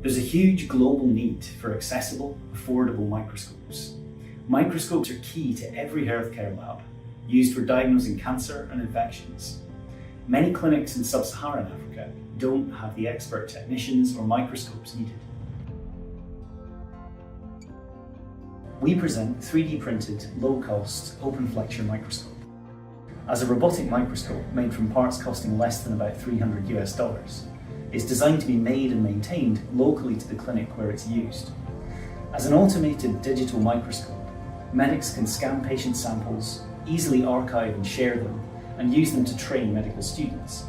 There's a huge global need for accessible, affordable microscopes. Microscopes are key to every healthcare lab, used for diagnosing cancer and infections. Many clinics in sub-Saharan Africa don't have the expert technicians or microscopes needed. We present 3D printed, low-cost OpenFlexure Microscope. As a robotic microscope made from parts costing less than about $300 US, it's designed to be made and maintained locally to the clinic where it's used. As an automated digital microscope, medics can scan patient samples, easily archive and share them, and use them to train medical students.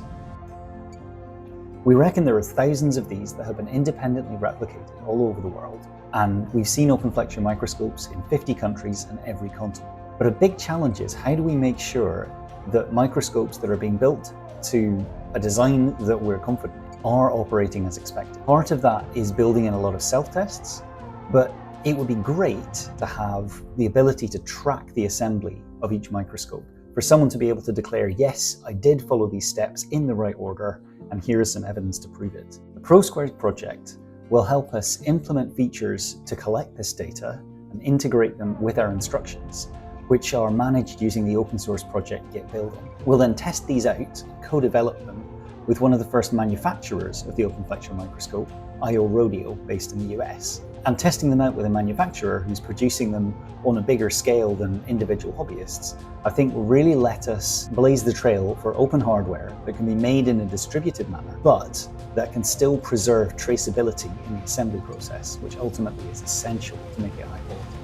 We reckon there are thousands of these that have been independently replicated all over the world, and we've seen OpenFlexure microscopes in 50 countries and every continent. But a big challenge is, how do we make sure that microscopes that are being built to a design that we're confident in are operating as expected? Part of that is building in a lot of self-tests, but it would be great to have the ability to track the assembly of each microscope, for someone to be able to declare, yes, I did follow these steps in the right order, and here is some evidence to prove it. The pro2 project will help us implement features to collect this data and integrate them with our instructions, which are managed using the open source project Git building. We'll then test these out, co-develop them with one of the first manufacturers of the OpenFlexure microscope, IO Rodeo, based in the US. And testing them out with a manufacturer who's producing them on a bigger scale than individual hobbyists, I think will really let us blaze the trail for open hardware that can be made in a distributed manner, but that can still preserve traceability in the assembly process, which ultimately is essential to make it high quality.